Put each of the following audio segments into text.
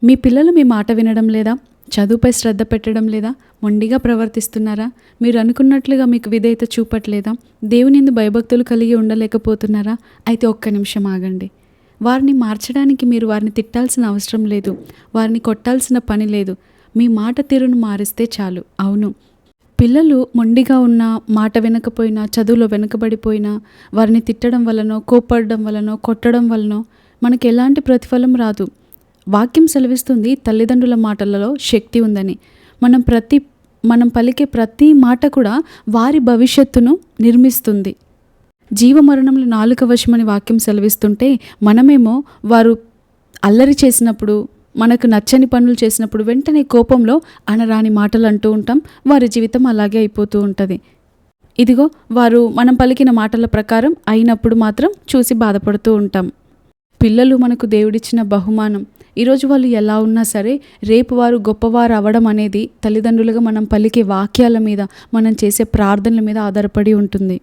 మీ పిల్లలు మీ మాట వినడం లేదా? చదువుపై శ్రద్ధ పెట్టడం లేదా? మొండిగా ప్రవర్తిస్తున్నారా? మీరు అనుకున్నట్లుగా మీకు విధేయత చూపట్లేదా? దేవుని యందు భయభక్తులు కలిగి ఉండలేకపోతున్నారా? అయితే ఒక్క నిమిషం ఆగండి. వారిని మార్చడానికి మీరు వారిని తిట్టాల్సిన అవసరం లేదు. వారిని కొట్టాల్సిన పని లేదు. మీ మాట తీరును మారిస్తే చాలు. అవును, పిల్లలు మొండిగా ఉన్నా, మాట వినకపోయినా, చదువులో వెనుకబడిపోయినా, వారిని తిట్టడం వలనో, కోప్పడడం వలనో, కొట్టడం వలనో మనకు ఎలాంటి ప్రతిఫలం రాదు. వాక్యం సెలవిస్తుంది, తల్లిదండ్రుల మాటలలో శక్తి ఉందని. మనం పలికే ప్రతి మాట కూడా వారి భవిష్యత్తును నిర్మిస్తుంది. జీవమరణములు నాలుక వశమని వాక్యం సెలవిస్తుంటే, మనమేమో వారు అల్లరి చేసినప్పుడు, మనకు నచ్చని పనులు చేసినప్పుడు వెంటనే కోపంలో అనరాని మాటలు అంటూ ఉంటాం. వారి జీవితం అలాగే అయిపోతూ ఉంటుంది. ఇదిగో వారు మనం పలికిన మాటల ప్రకారం అయినప్పుడు మాత్రం చూసి బాధపడుతూ ఉంటాం. పిల్లలు మనకు దేవుడిచ్చిన బహుమానం. ఈరోజు వాళ్ళు ఎలా ఉన్నా సరే, రేపు వారు గొప్పవారు అవ్వడం అనేది తల్లిదండ్రులుగా మనం పలికే వాక్యాల మీద, మనం చేసే ప్రార్థనల మీద ఆధారపడి ఉంటుంది.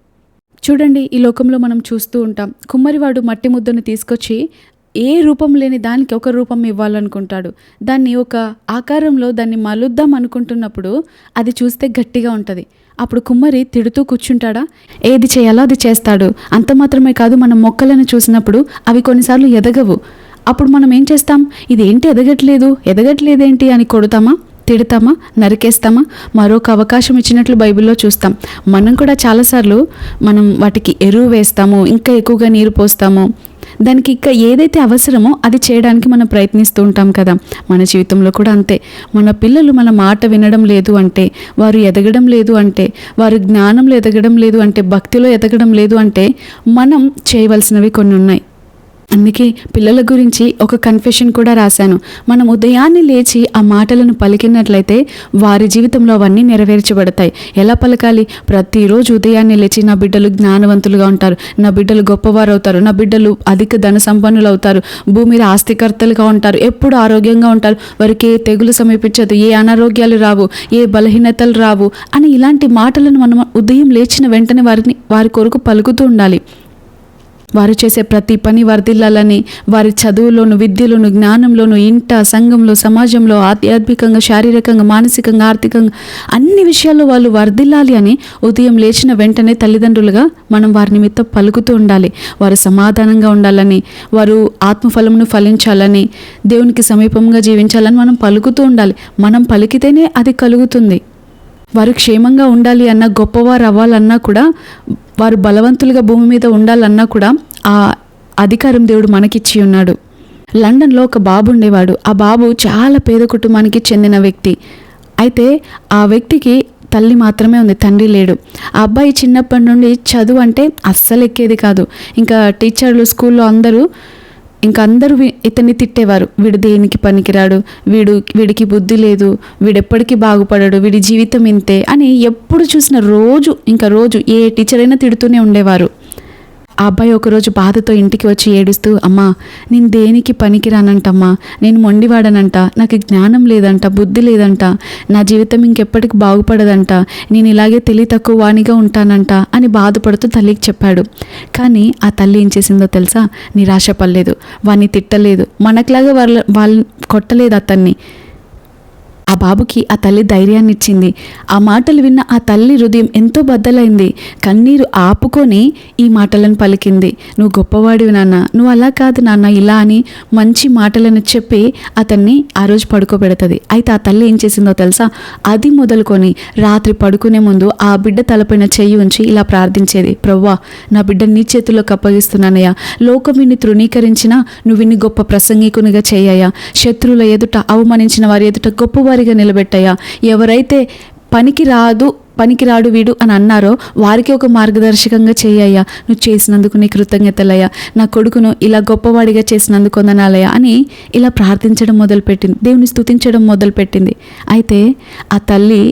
చూడండి, ఈ లోకంలో మనం చూస్తూ ఉంటాం, కుమ్మరివాడు మట్టి ముద్దను తీసుకొచ్చి ఏ రూపం లేని దానికి ఒక రూపం ఇవ్వాలనుకుంటాడు. దాన్ని ఒక ఆకారంలో దాన్ని మలుద్దాం అనుకుంటున్నప్పుడు అది చూస్తే గట్టిగా ఉంటుంది. అప్పుడు కుమ్మరి తిడుతూ కూర్చుంటాడా? ఏది చేయాలో అది చేస్తాడు. అంత మాత్రమే కాదు, మనం మొక్కలను చూసినప్పుడు అవి కొన్నిసార్లు ఎదగవు. అప్పుడు మనం ఏం చేస్తాం? ఇదేంటి ఎదగట్లేదేంటి అని కొడతామా, తిడతామా, నరికేస్తామా? మరొక అవకాశం ఇచ్చినట్లు బైబిల్లో చూస్తాం. మనం కూడా చాలాసార్లు మనం వాటికి ఎరువు వేస్తాము, ఇంకా ఎక్కువగా నీరు పోస్తాము. దానికి ఇంకా ఏదైతే అవసరమో అది చేయడానికి మనం ప్రయత్నిస్తూ ఉంటాం కదా. మన జీవితంలో కూడా అంతే. మన పిల్లలు మన మాట వినడం లేదు అంటే, వారు ఎదగడం లేదు అంటే, వారు జ్ఞానంలో ఎదగడం లేదు అంటే, భక్తిలో ఎదగడం లేదు అంటే, మనం చేయవలసినవి కొన్ని ఉన్నాయి. అందుకే పిల్లల గురించి ఒక కన్ఫెషన్ కూడా రాశాను. మనం ఉదయాన్నే లేచి ఆ మాటలను పలికినట్లయితే వారి జీవితంలో అవన్నీ నెరవేర్చబడతాయి. ఎలా పలకాలి? ప్రతిరోజు ఉదయాన్నే లేచి, నా బిడ్డలు జ్ఞానవంతులుగా ఉంటారు, నా బిడ్డలు గొప్పవారు అవుతారు, నా బిడ్డలు అధిక ధన సంపన్నులు అవుతారు, భూమి మీద ఆస్తికర్తలుగా ఉంటారు, ఎప్పుడు ఆరోగ్యంగా ఉంటారు, వారికి ఏ తెగులు సమీపించదు, ఏ అనారోగ్యాలు రావు, ఏ బలహీనతలు రావు అని ఇలాంటి మాటలను మనం ఉదయం లేచిన వెంటనే వారి కొరకు పలుకుతూ ఉండాలి. వారు చేసే ప్రతి పని వర్ధిల్లాలని, వారి చదువులోను, విద్యలోను, జ్ఞానంలోను, ఇంట, సంఘంలో, సమాజంలో, ఆధ్యాత్మికంగా, శారీరకంగా, మానసికంగా, ఆర్థికంగా అన్ని విషయాల్లో వాళ్ళు వర్ధిల్లాలి అని ఉదయం లేచిన వెంటనే తల్లిదండ్రులుగా మనం వారి నిమిత్తం పలుకుతూ ఉండాలి. వారు సమాధానంగా ఉండాలని, వారు ఆత్మఫలమును ఫలించాలని, దేవునికి సమీపంగా జీవించాలని మనం పలుకుతూ ఉండాలి. మనం పలికితేనే అది కలుగుతుంది. వారు క్షేమంగా ఉండాలి అన్నా, గొప్పవారు అవ్వాలన్నా కూడా, వారు బలవంతులుగా భూమి మీద ఉండాలన్నా కూడా ఆ అధికారం దేవుడు మనకిచ్చి ఉన్నాడు. లండన్లో ఒక బాబు ఉండేవాడు. ఆ బాబు చాలా పేద కుటుంబానికి చెందిన వ్యక్తి. అయితే ఆ వ్యక్తికి తల్లి మాత్రమే ఉంది, తండ్రి లేడు. ఆ అబ్బాయి చిన్నప్పటి నుండి చదువు అంటే అస్సలు ఎక్కేది కాదు. ఇంకా టీచర్లు, స్కూల్లో అందరూ ఇతన్ని తిట్టేవారు. వీడు దేనికి పనికిరాడు, వీడికి బుద్ధి లేదు, వీడెప్పటికీ బాగుపడడు, వీడి జీవితం ఇంతే అని ఎప్పుడు చూసిన రోజు ఏ టీచర్ అయినా తిడుతూనే ఉండేవారు. ఆ అబ్బాయి ఒకరోజు బాధతో ఇంటికి వచ్చి ఏడుస్తూ, అమ్మా నేను దేనికి పనికిరానంటమ్మా, నేను మొండివాడనంట, నాకు జ్ఞానం లేదంట, బుద్ధి లేదంట, నా జీవితం ఇంకెప్పటికి బాగుపడదంట, నేను ఇలాగే తెలివి తక్కువ వాణిగా ఉంటానంట అని బాధపడుతూ తల్లికి చెప్పాడు. కానీ ఆ తల్లి ఏం చేసిందో తెలుసా? నిరాశపడలేదు, వాడిని తిట్టలేదు, మనకులాగా వాళ్ళు కొట్టలేదు అతన్ని. ఆ బాబుకి ఆ తల్లి ధైర్యాన్ని ఇచ్చింది. ఆ మాటలు విన్న ఆ తల్లి హృదయం ఎంతో బద్దలైంది. కన్నీరు ఆపుకొని ఈ మాటలను పలికింది. నువ్వు గొప్పవాడివి నాన్న, నువ్వు అలా కాదు నాన్న, ఇలా అని మంచి మాటలను చెప్పి అతన్ని ఆ రోజు పడుకోబెడుతుంది. అయితే ఆ తల్లి ఏం చేసిందో తెలుసా? అది మొదలుకొని రాత్రి పడుకునే ముందు ఆ బిడ్డ తలపైన చెయ్యి ఉంచి ఇలా ప్రార్థించేది, ప్రభువా నా బిడ్డ నీ చేతుల్లోకి అప్పగిస్తున్నానయ్యా, లోకం విని తృణీకరించినా నువ్వు విని గొప్ప ప్రసంగికునిగా చేయయ్యా, శత్రువుల ఎదుట, అవమానించిన వారి ఎదుట గొప్పవారిగా నిలబెట్టయ్యా, ఎవరైతే పనికిరాడు వీడు అని అన్నారో వారికి ఒక మార్గదర్శకంగా చేయయ్యా, నువ్వు చేసినందుకు నీ కృతజ్ఞతలయ్యా, నా కొడుకును ఇలా గొప్పవాడిగా చేసినందుకు వందనాలయ్యా అని ఇలా ప్రార్థించడం మొదలుపెట్టింది, దేవుని స్తుతించడం మొదలుపెట్టింది. అయితే ఆ తల్లి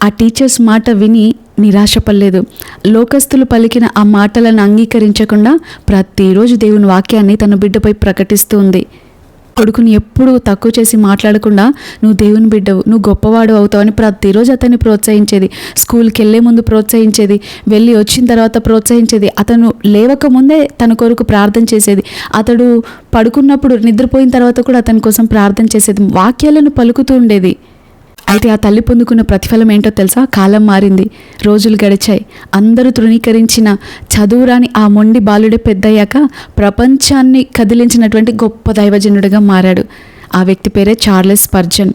ఆ టీచర్స్ మాట విని నిరాశపడలేదు. లోకస్తులు పలికిన ఆ మాటలను అంగీకరించకుండా ప్రతిరోజు దేవుని వాక్యాన్ని తన బిడ్డపై ప్రకటిస్తూ ఉంది. కొడుకుని ఎప్పుడు తక్కువ చేసి మాట్లాడకుండా నువ్వు దేవుని బిడ్డవు, నువ్వు గొప్పవాడు అవుతావని ప్రతిరోజు అతన్ని ప్రోత్సహించేది. స్కూల్కి వెళ్ళే ముందు ప్రోత్సహించేది, వెళ్ళి వచ్చిన తర్వాత ప్రోత్సహించేది. అతను లేవక ముందే తన కొరకు ప్రార్థన చేసేది. అతడు పడుకున్నప్పుడు నిద్రపోయిన తర్వాత కూడా అతని కోసం ప్రార్థన చేసేది. వాక్యాలను పలుకుతూ ఉండేది. అయితే ఆ తల్లి పొందుకున్న ప్రతిఫలం ఏంటో తెలుసా? కాలం మారింది, రోజులు గడిచాయి. అందరూ తృణీకరించిన చదువురాని ఆ మొండి బాలుడే పెద్దయ్యాక ప్రపంచాన్ని కదిలించినటువంటి గొప్ప దైవజనుడిగా మారాడు. ఆ వ్యక్తి పేరే చార్లెస్ స్పర్జన్.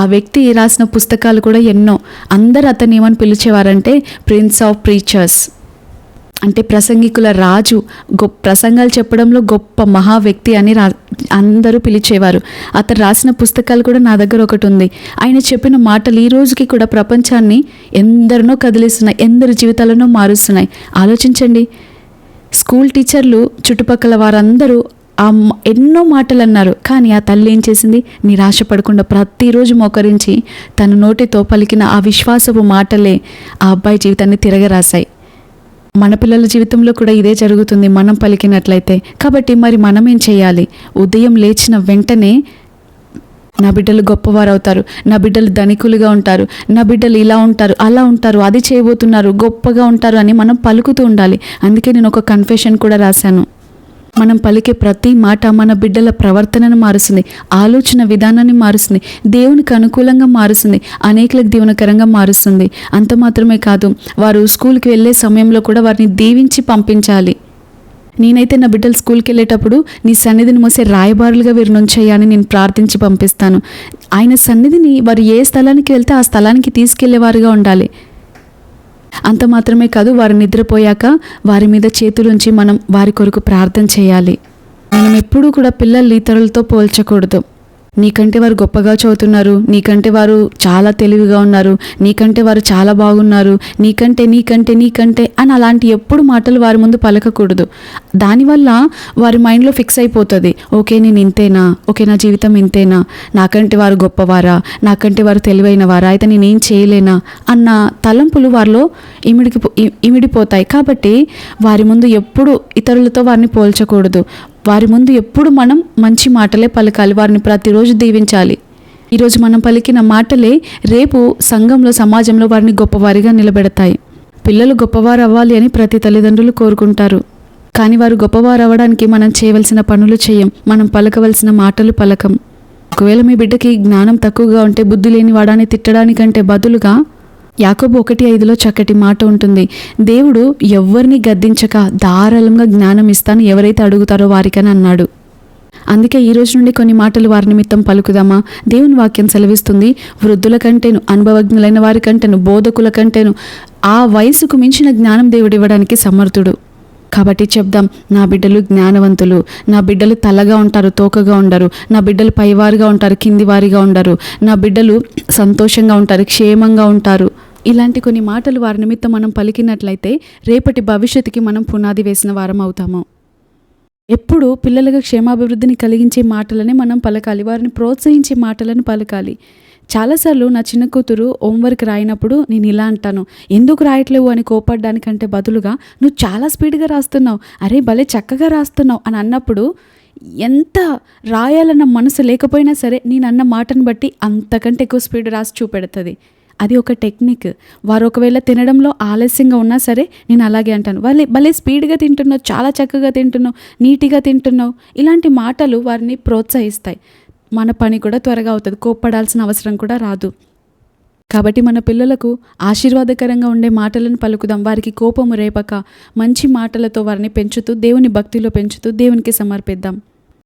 ఆ వ్యక్తి రాసిన పుస్తకాలు కూడా ఎన్నో. అందరూ అతన్ని ఏమని పిలిచేవారంటే ప్రిన్స్ ఆఫ్ ప్రీచర్స్, అంటే ప్రసంగికుల రాజు, ప్రసంగాలు చెప్పడంలో గొప్ప మహా వ్యక్తి అని అందరూ పిలిచేవారు. అతను రాసిన పుస్తకాలు కూడా నా దగ్గర ఒకటి ఉంది. ఆయన చెప్పిన మాటలు ఈ రోజుకి కూడా ప్రపంచాన్ని ఎందరినో కదిలిస్తున్నాయి, ఎందరి జీవితాలను మారుస్తున్నాయి. ఆలోచించండి, స్కూల్ టీచర్లు, చుట్టుపక్కల వారందరూ ఎన్నో మాటలు అన్నారు. కానీ ఆ తల్లి ఏం చేసింది? నిరాశపడకుండా ప్రతిరోజు మోకరించి తన నోటితో పలికిన ఆ విశ్వాసపు మాటలే ఆ అబ్బాయి జీవితాన్ని తిరగరాశాయి. మన పిల్లల జీవితంలో కూడా ఇదే జరుగుతుంది మనం పలికినట్లయితే. కాబట్టి మరి మనం ఏం చేయాలి? ఉదయం లేచిన వెంటనే నా బిడ్డలు గొప్పవారు అవుతారు, నా బిడ్డలు ధనికులుగా ఉంటారు, నా బిడ్డలు ఇలా ఉంటారు, అలా ఉంటారు, అది చేయబోతున్నారు, గొప్పగా ఉంటారు అని మనం పలుకుతూ ఉండాలి. అందుకే నేను ఒక కన్ఫెషన్ కూడా రాశాను. మనం పలికే ప్రతి మాట మన బిడ్డల ప్రవర్తనను మారుస్తుంది, ఆలోచన విధానాన్ని మారుస్తుంది, దేవునికి అనుకూలంగా మారుస్తుంది, అనేకులకు దీవెనకరంగా మారుస్తుంది. అంత మాత్రమే కాదు, వారు స్కూల్కి వెళ్ళే సమయంలో కూడా వారిని దీవించి పంపించాలి. నేనైతే నా బిడ్డలు స్కూల్కి వెళ్ళేటప్పుడు నీ సన్నిధిని మోసే రాయబారులుగా వీరు నుంచేయని నేను ప్రార్థించి పంపిస్తాను. ఆయన సన్నిధిని వారు ఏ స్థలానికి వెళ్తే ఆ స్థలానికి తీసుకెళ్లేవారుగా ఉండాలి. అంత మాత్రమే కాదు, వారు నిద్రపోయాక వారి మీద చేతులుంచి మనం వారి కొరకు ప్రార్థన చేయాలి. మనం ఎప్పుడూ కూడా పిల్లల్ని ఇతరులతో పోల్చకూడదు. నీకంటే వారు గొప్పగా చదువుతున్నారు, నీకంటే వారు చాలా తెలివిగా ఉన్నారు, నీకంటే వారు చాలా బాగున్నారు, నీకంటే నీకంటే నీకంటే అని అలాంటి ఎప్పుడు మాటలు వారి ముందు పలకకూడదు. దానివల్ల వారి మైండ్లో ఫిక్స్ అయిపోతుంది, ఓకే నేను ఇంతేనా, ఓకే నా జీవితం ఇంతేనా, నాకంటే వారు గొప్పవారా, నాకంటే వారు తెలివైన వారా, అయితే నేనేం చేయలేనా అన్న తలంపులు వారిలో ఇమిడిపోతాయి. కాబట్టి వారి ముందు ఎప్పుడు ఇతరులతో వారిని పోల్చకూడదు. వారి ముందు ఎప్పుడు మనం మంచి మాటలే పలకాలి, వారిని ప్రతిరోజు దీవించాలి. ఈరోజు మనం పలికిన మాటలే రేపు సంఘంలో, సమాజంలో వారిని గొప్పవారిగా నిలబెడతాయి. పిల్లలు గొప్పవారు అవ్వాలి అని ప్రతి తల్లిదండ్రులు కోరుకుంటారు. కానీ వారు గొప్పవారు అవ్వడానికి మనం చేయవలసిన పనులు చేయం, మనం పలకవలసిన మాటలు పలకం. ఒకవేళ మీ బిడ్డకి జ్ఞానం తక్కువగా ఉంటే బుద్ధి లేని వాడాన్ని తిట్టడానికంటే బదులుగా యాకోబు 1:5 చక్కటి మాట ఉంటుంది. దేవుడు ఎవ్వరిని గద్దించక ధారాళంగా జ్ఞానం ఇస్తాను ఎవరైతే అడుగుతారో వారికని అన్నాడు. అందుకే ఈ రోజు నుండి కొన్ని మాటలు వారి నిమిత్తం పలుకుదామా? దేవుని వాక్యం సెలవిస్తుంది, వృద్ధుల కంటేను, అనుభవజ్ఞులైన వారి కంటేను, బోధకుల కంటేను ఆ వయసుకు మించిన జ్ఞానం దేవుడు ఇవ్వడానికి సమర్థుడు. కాబట్టి చెప్దాం, నా బిడ్డలు జ్ఞానవంతులు, నా బిడ్డలు తలగా ఉంటారు, తోకగా ఉండరు, నా బిడ్డలు పైవారిగా ఉంటారు, కింది వారిగా ఉండరు, నా బిడ్డలు సంతోషంగా ఉంటారు, క్షేమంగా ఉంటారు. ఇలాంటి కొన్ని మాటలు వారి నిమిత్తం మనం పలికినట్లయితే రేపటి భవిష్యత్తుకి మనం పునాది వేసిన వారం అవుతాము. ఎప్పుడు పిల్లలకు క్షేమాభివృద్ధిని కలిగించే మాటలనే మనం పలకాలి, వారిని ప్రోత్సహించే మాటలను పలకాలి. చాలాసార్లు నా చిన్న కూతురు హోంవర్క్ రాయినప్పుడు నేను ఇలా అంటాను, ఎందుకు రాయట్లేవు అని కోపడ్డానికంటే బదులుగా నువ్వు చాలా స్పీడ్గా రాస్తున్నావు, అరే భలే చక్కగా రాస్తున్నావు అని అన్నప్పుడు ఎంత రాయాలన్న మనసు లేకపోయినా సరే నేను అన్న మాటను బట్టి అంతకంటే ఎక్కువ స్పీడ్ రాసి చూపెడుతుంది. అది ఒక టెక్నిక్. వారు ఒకవేళ తినడంలో ఆలస్యంగా ఉన్నా సరే నేను అలాగే అంటాను, భలే స్పీడ్గా తింటున్నావు, చాలా చక్కగా తింటున్నావు, నీట్గా తింటున్నావు. ఇలాంటి మాటలు వారిని ప్రోత్సహిస్తాయి. మన పని కూడా త్వరగా అవుతుంది, కోప్పడాల్సిన అవసరం కూడా రాదు. కాబట్టి మన పిల్లలకు ఆశీర్వాదకరంగా ఉండే మాటలను పలుకుదాం. వారికి కోపము రేపక మంచి మాటలతో వారిని పెంచుతూ, దేవుని భక్తిలో పెంచుతూ దేవునికి సమర్పిద్దాం.